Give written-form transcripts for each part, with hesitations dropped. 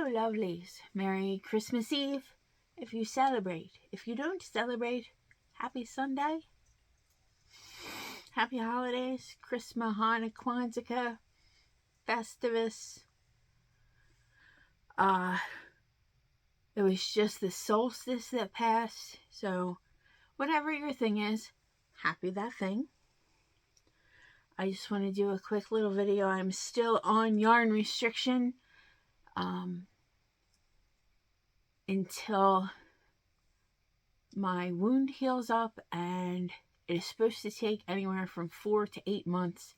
Hello, lovelies. Merry Christmas Eve if you celebrate. If you don't celebrate, happy Sunday. Happy holidays. Christmas, Hanukkah, Kwanzaa, Festivus. It was just the solstice that passed. So, whatever your thing is, happy that thing. I just want to do a quick little video. I'm still on yarn restriction. Until my wound heals up, and it is supposed to take anywhere from 4 to 8 months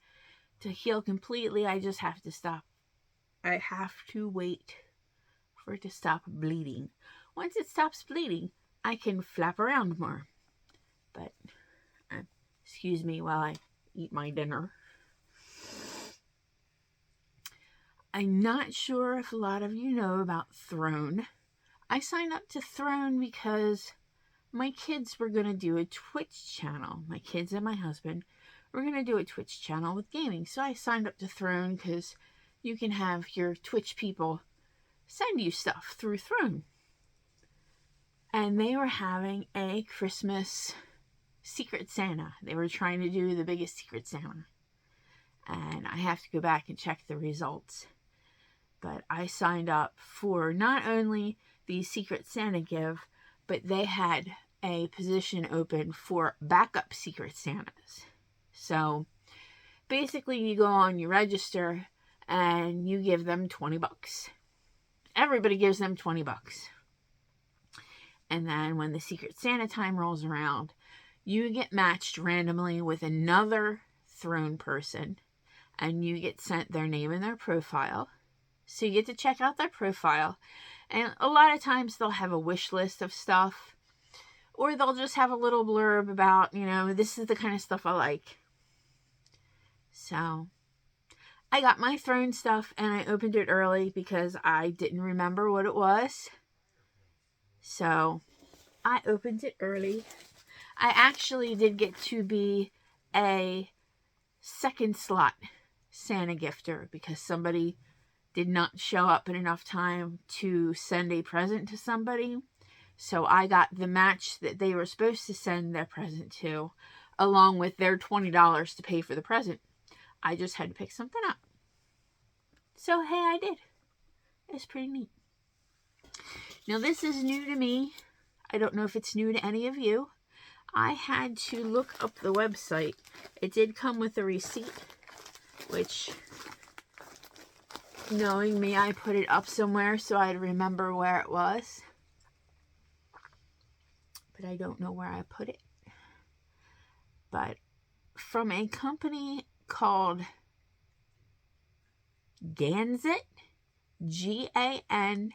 to heal completely. I just have to stop. I have to wait for it to stop bleeding. Once it stops bleeding, I can flap around more. But excuse me while I eat my dinner. I'm not sure if a lot of you know about Throne. I signed up to Throne because my kids were going to do a Twitch channel. My kids and my husband were going to do a Twitch channel with gaming. So I signed up to Throne because you can have your Twitch people send you stuff through Throne. And they were having a Christmas Secret Santa. They were trying to do the biggest Secret Santa. And I have to go back and check the results. But I signed up for not only the Secret Santa give, but they had a position open for backup Secret Santas. So basically you go on, you register, and you give them $20. Everybody gives them $20. And then when the Secret Santa time rolls around, you get matched randomly with another Throne person, and you get sent their name and their profile. So you get to check out their profile. And a lot of times they'll have a wish list of stuff. Or they'll just have a little blurb about, this is the kind of stuff I like. So I got my Throne stuff and I opened it early because I didn't remember what it was. So I opened it early. I actually did get to be a second slot Santa gifter because somebody did not show up in enough time to send a present to somebody. So I got the match that they were supposed to send their present to, along with their $20 to pay for the present. I just had to pick something up. So hey, I did. It's pretty neat. Now this is new to me. I don't know if it's new to any of you. I had to look up the website. It did come with a receipt, which, knowing me, I put it up somewhere so I'd remember where it was. But I don't know where I put it. But from a company called Ganzet, Ganxxet,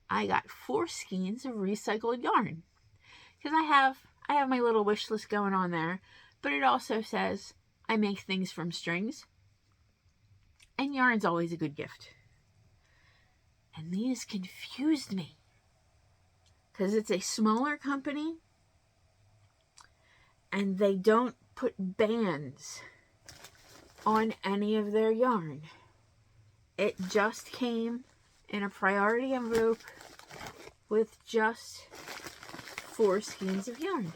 I got 4 skeins of recycled yarn. Because I have my little wish list going on there. But it also says I make things from strings. And yarn's always a good gift. And these confused me. Because it's a smaller company. And they don't put bands on any of their yarn. It just came in a priority envelope with just 4 skeins of yarn.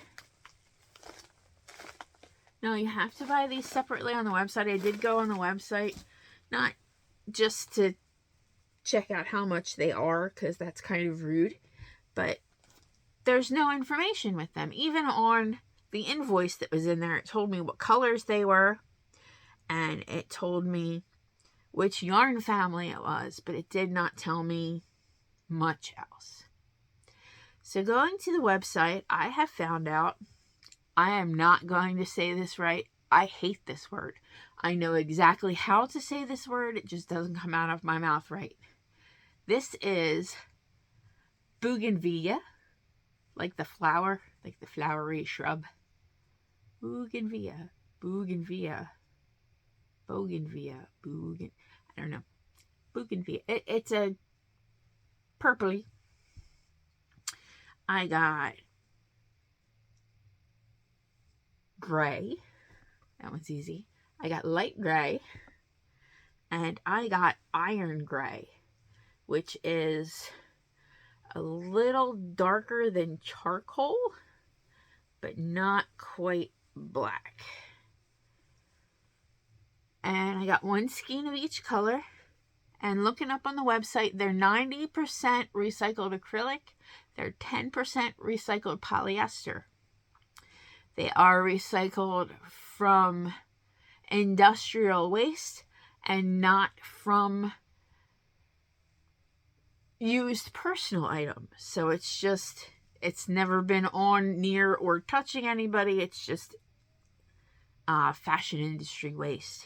Now you have to buy these separately on the website. I did go on the website, not just to check out how much they are, because that's kind of rude, but there's no information with them. Even on the invoice that was in there, it told me what colors they were, and it told me which yarn family it was, but it did not tell me much else. So going to the website, I have found out, I am not going to say this right. I hate this word. I know exactly how to say this word. It just doesn't come out of my mouth right. This is bougainvillea, like the flower, like the flowery shrub. Bougainvillea, bougainvillea, bougainvillea, I don't know. Bougainvillea. It's a purpley. I got gray. That one's easy. I got light gray. and I got iron gray, which is a little darker than charcoal, but not quite black. And I got one skein of each color. And looking up on the website, they're 90% recycled acrylic. They're 10% recycled polyester. They are recycled from industrial waste and not from used personal items. So it's never been on, near, or touching anybody. It's just fashion industry waste.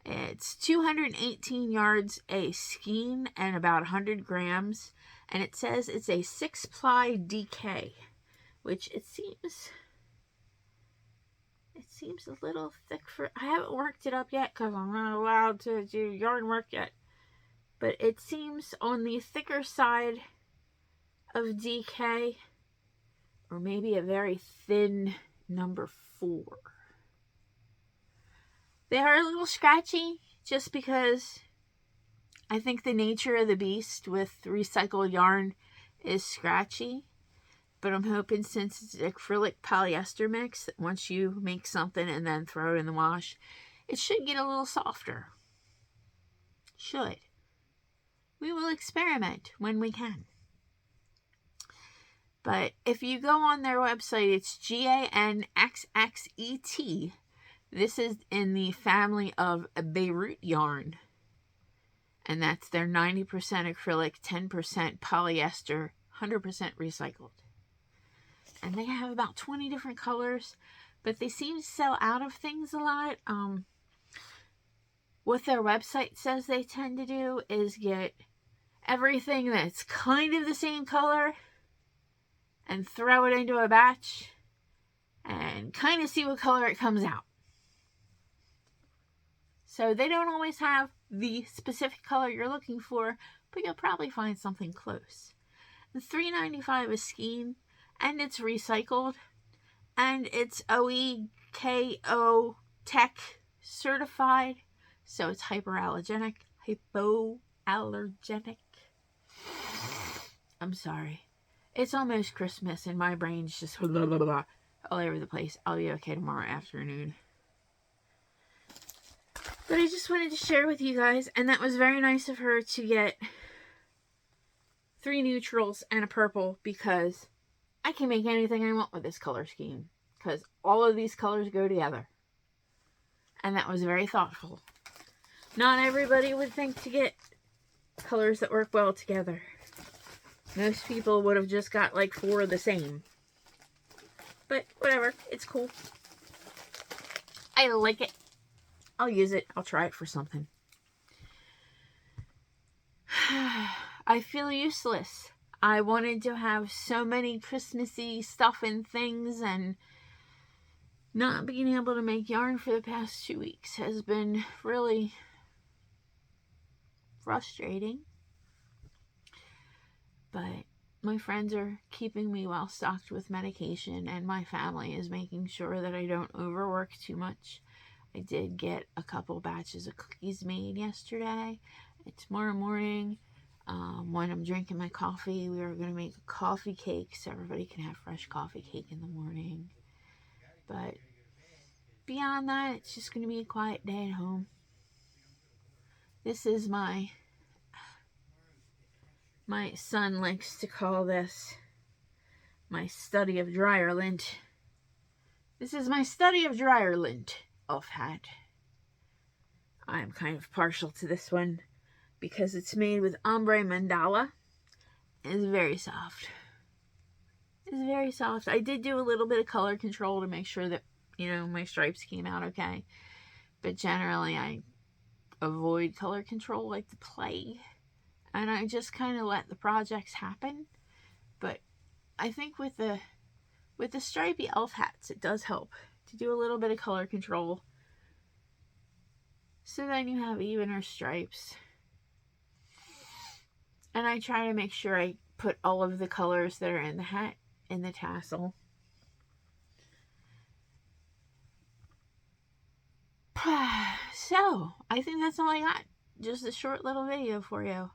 It's 218 yards a skein and about 100 grams. And it says it's a 6-ply DK, which it seems a little thick for... I haven't worked it up yet because I'm not allowed to do yarn work yet. But it seems on the thicker side of DK, or maybe a very thin number 4. They are a little scratchy just because I think the nature of the beast with recycled yarn is scratchy. But I'm hoping, since it's an acrylic polyester mix, that once you make something and then throw it in the wash, it should get a little softer. Should. We will experiment when we can. But if you go on their website, it's GANXXET. This is in the family of Beirut yarn. And that's their 90% acrylic, 10% polyester, 100% recycled. And they have about 20 different colors, but they seem to sell out of things a lot. What their website says they tend to do is get everything that's kind of the same color and throw it into a batch and kind of see what color it comes out. So they don't always have the specific color you're looking for, but you'll probably find something close. The $3.95 a skein, and it's recycled, and it's OEKO Tech certified, so it's hypoallergenic. I'm sorry. It's almost Christmas, and my brain's just blah, blah, blah, blah, all over the place. I'll be okay tomorrow afternoon. But I just wanted to share with you guys, and that was very nice of her to get 3 neutrals and a purple, because I can make anything I want with this color scheme, because all of these colors go together. And that was very thoughtful. Not everybody would think to get colors that work well together. Most people would have just got like 4 of the same. But whatever, it's cool. I like it. I'll use it. I'll try it for something. I feel useless. I wanted to have so many Christmassy stuff and things, and not being able to make yarn for the past 2 weeks has been really frustrating. But my friends are keeping me well stocked with medication, and my family is making sure that I don't overwork too much. I did get a couple batches of cookies made yesterday. And tomorrow morning, when I'm drinking my coffee, we are going to make a coffee cake so everybody can have fresh coffee cake in the morning. But beyond that, it's just going to be a quiet day at home. This is my son likes to call this my study of dryer lint. This is my study of dryer lint elf hat. I'm kind of partial to this one because it's made with ombre mandala. It's very soft. It's very soft. I did do a little bit of color control to make sure that, my stripes came out okay. But generally, I avoid color control like the plague. And I just kind of let the projects happen. But I think with the stripy elf hats, it does help to do a little bit of color control. So then you have evener stripes. And I try to make sure I put all of the colors that are in the hat in the tassel. So, I think that's all I got. Just a short little video for you.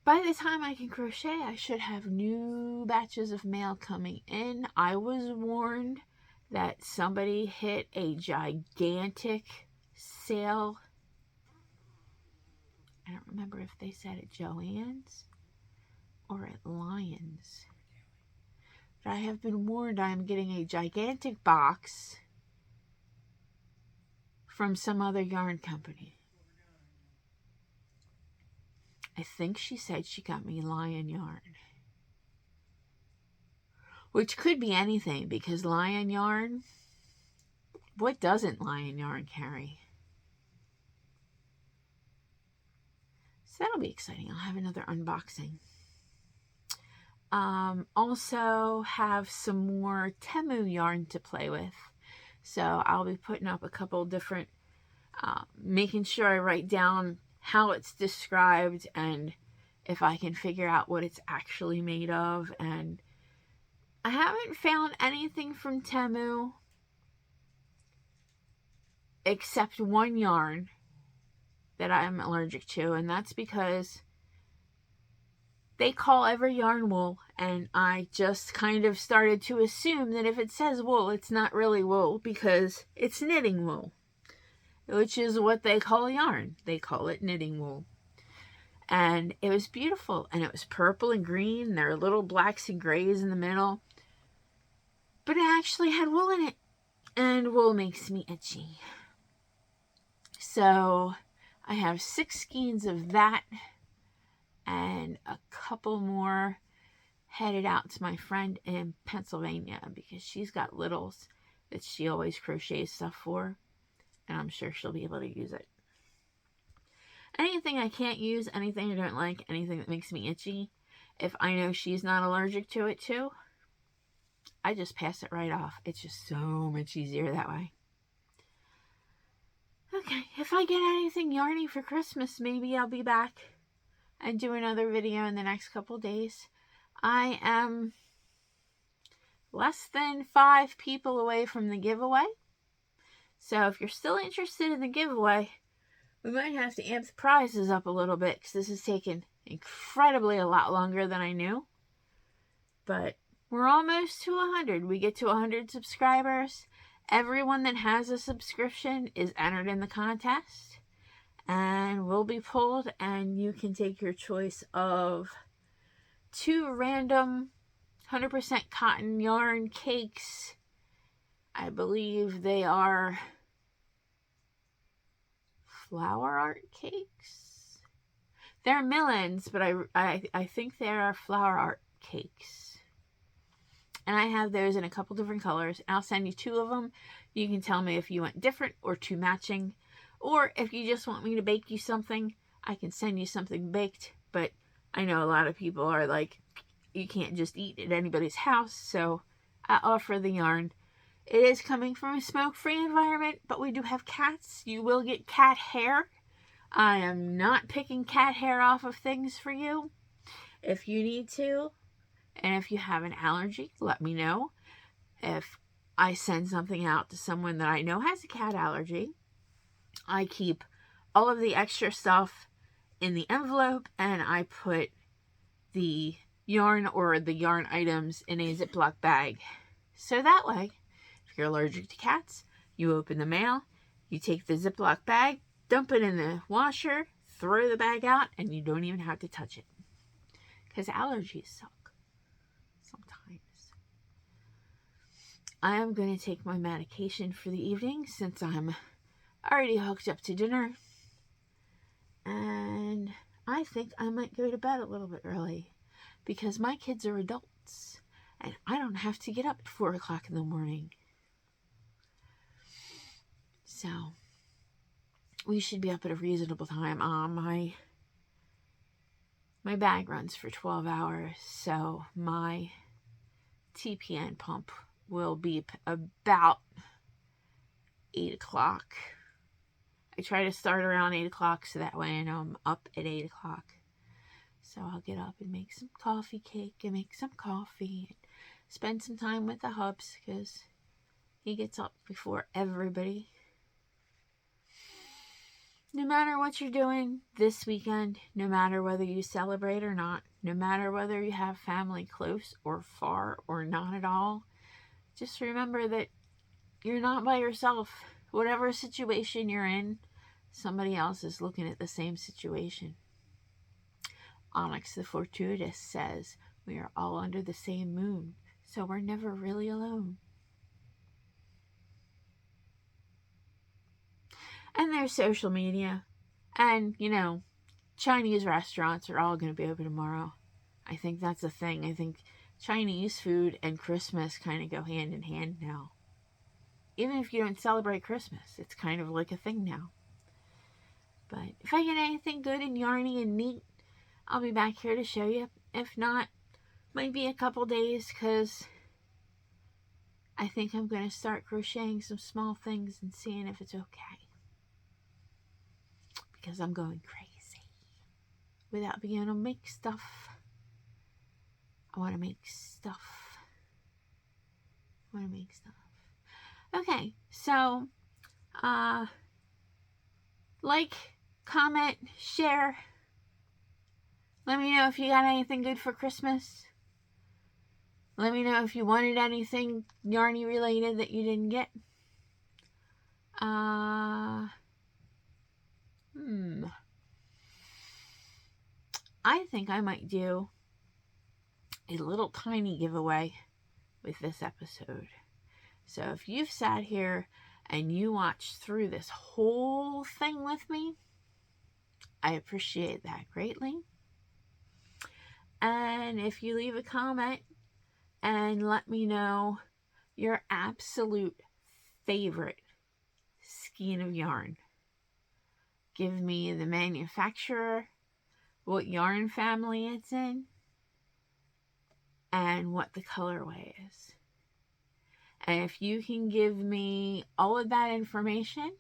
By the time I can crochet, I should have new batches of mail coming in. I was warned that somebody hit a gigantic sale. I don't remember if they said at Joann's or at Lyons. But I have been warned I am getting a gigantic box from some other yarn company. I think she said she got me Lion yarn. Which could be anything, because Lion yarn, what doesn't Lion yarn carry? So that'll be exciting. I'll have another unboxing. Also have some more Temu yarn to play with. So I'll be putting up a couple different, making sure I write down how it's described and if I can figure out what it's actually made of. And I haven't found anything from Temu except one yarn that I'm allergic to, and that's because they call every yarn wool, and I just kind of started to assume that if it says wool, it's not really wool because it's knitting wool, which is what they call yarn. They call it knitting wool. And it was beautiful, and it was purple and green. There are little blacks and grays in the middle, but it actually had wool in it, and wool makes me itchy. So I have 6 skeins of that and a couple more headed out to my friend in Pennsylvania because she's got littles that she always crochets stuff for, and I'm sure she'll be able to use it. Anything I can't use, anything I don't like, anything that makes me itchy, if I know she's not allergic to it too, I just pass it right off. It's just so much easier that way. Okay, if I get anything yarny for Christmas, maybe I'll be back and do another video in the next couple days. I am less than 5 people away from the giveaway. So if you're still interested in the giveaway, we might have to amp the prizes up a little bit because this has taken incredibly a lot longer than I knew. But we're almost to 100. We get to 100 subscribers. Everyone that has a subscription is entered in the contest and will be pulled, and you can take your choice of 2 random 100% cotton yarn cakes. I believe they are flower art cakes. They're millins, but I think they are flower art cakes. And I have those in a couple different colors. I'll send you 2 of them. You can tell me if you want different or 2 matching. Or if you just want me to bake you something, I can send you something baked. But I know a lot of people are like, you can't just eat at anybody's house. So I offer the yarn. It is coming from a smoke-free environment, but we do have cats. You will get cat hair. I am not picking cat hair off of things for you. If you need to, and if you have an allergy, let me know. If I send something out to someone that I know has a cat allergy, I keep all of the extra stuff in the envelope, and I put the yarn or the yarn items in a Ziploc bag. So that way, if you're allergic to cats, you open the mail, you take the Ziploc bag, dump it in the washer, throw the bag out, and you don't even have to touch it. Because allergies suck sometimes. I am going to take my medication for the evening since I'm already hooked up to dinner. And I think I might go to bed a little bit early because my kids are adults and I don't have to get up at 4 o'clock in the morning. So we should be up at a reasonable time. My bag runs for 12 hours, so my TPN pump will beep about 8 o'clock. I try to start around 8 o'clock so that way I know I'm up at 8 o'clock. So I'll get up and make some coffee cake and make some coffee and spend some time with the hubs because, He gets up before everybody. No matter what you're doing this weekend, no matter whether you celebrate or not, no matter whether you have family close or far or not at all, just remember that you're not by yourself. Whatever situation you're in, somebody else is looking at the same situation. Onyx the Fortuitous says, we are all under the same moon, so we're never really alone. And there's social media. And, Chinese restaurants are all going to be open tomorrow. I think that's a thing. I think Chinese food and Christmas kind of go hand in hand now. Even if you don't celebrate Christmas, it's kind of like a thing now. But if I get anything good and yarny and neat, I'll be back here to show you. If not, might be a couple days because I think I'm going to start crocheting some small things and seeing if it's okay. Because I'm going crazy. Without being able to make stuff. I want to make stuff. Okay, so, like, comment, share. Let me know if you got anything good for Christmas. Let me know if you wanted anything yarny related that you didn't get. I think I might do a little tiny giveaway with this episode. So if you've sat here and you watched through this whole thing with me, I appreciate that greatly. And if you leave a comment and let me know your absolute favorite skein of yarn. Give me the manufacturer, what yarn family it's in, and what the colorway is. And if you can give me all of that information,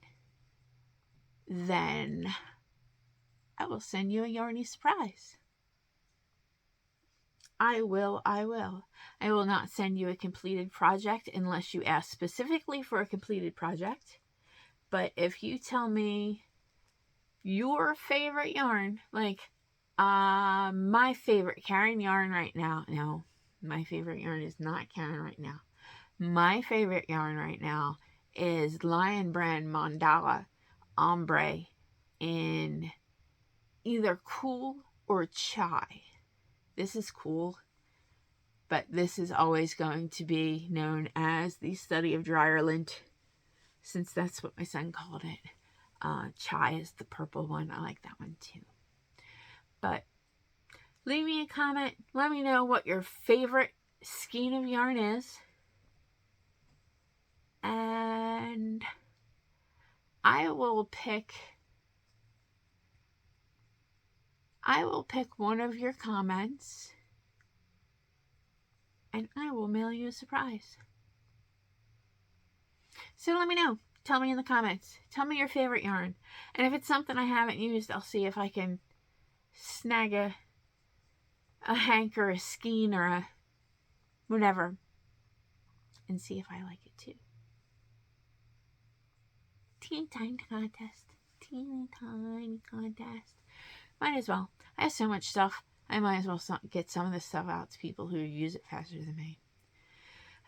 then I will send you a yarny surprise. I will. I will not send you a completed project unless you ask specifically for a completed project. But if you tell me your favorite yarn, like my favorite Karen yarn right now. No, my favorite yarn is not Karen right now. My favorite yarn right now is Lion Brand Mandala Ombre in either cool or chai. This is cool, but this is always going to be known as the study of dryer lint, since that's what my son called it. Chai is the purple one. I like that one too. But leave me a comment. Let me know what your favorite skein of yarn is. And I will pick one of your comments and I will mail you a surprise. So let me know. Tell me in the comments. Tell me your favorite yarn. And if it's something I haven't used, I'll see if I can snag a hank or a skein or a whatever and see if I like it too. Teeny tiny contest. Teeny tiny contest. Might as well. I have so much stuff. I might as well get some of this stuff out to people who use it faster than me.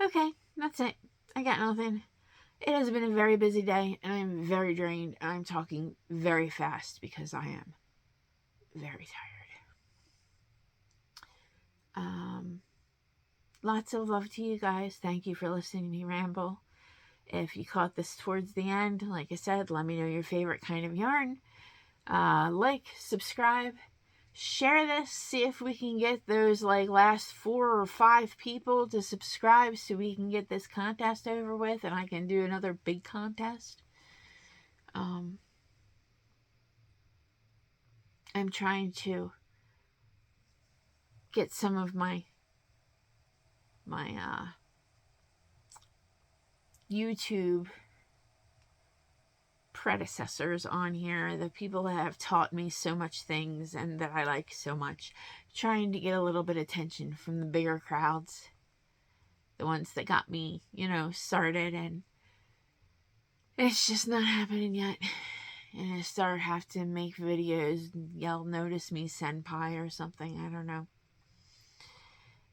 Okay, that's it. I got nothing. It has been a very busy day, and I'm very drained, and I'm talking very fast because I am very tired. Lots of love to you guys. Thank you for listening to me ramble. If you caught this towards the end, like I said, let me know your favorite kind of yarn. Like, subscribe, share this, see if we can get those last 4 or 5 people to subscribe so we can get this contest over with and I can do another big contest. I'm trying to get some of my YouTube predecessors on here, the people that have taught me so much things and that I like so much, trying to get a little bit of attention from the bigger crowds the ones that got me, started, and it's just not happening yet. And I start have to make videos and yell, "Notice me, senpai," or something. I don't know.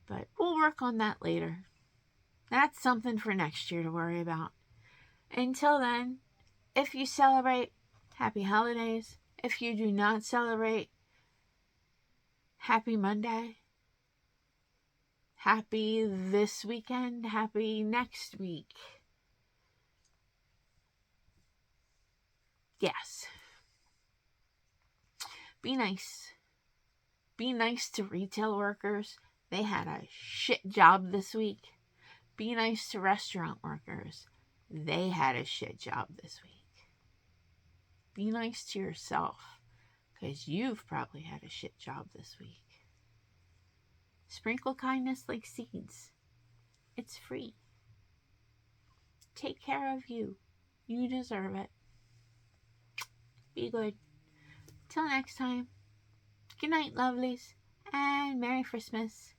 But we'll work on that later. That's something for next year to worry about. Until then, if you celebrate, happy holidays. If you do not celebrate, happy Monday. Happy this weekend. Happy next week. Yes. Be nice. Be nice to retail workers. They had a shit job this week. Be nice to restaurant workers. They had a shit job this week. Be nice to yourself, because you've probably had a shit job this week. Sprinkle kindness like seeds. It's free. Take care of you. You deserve it. Be good. Till next time. Good night, lovelies, and Merry Christmas.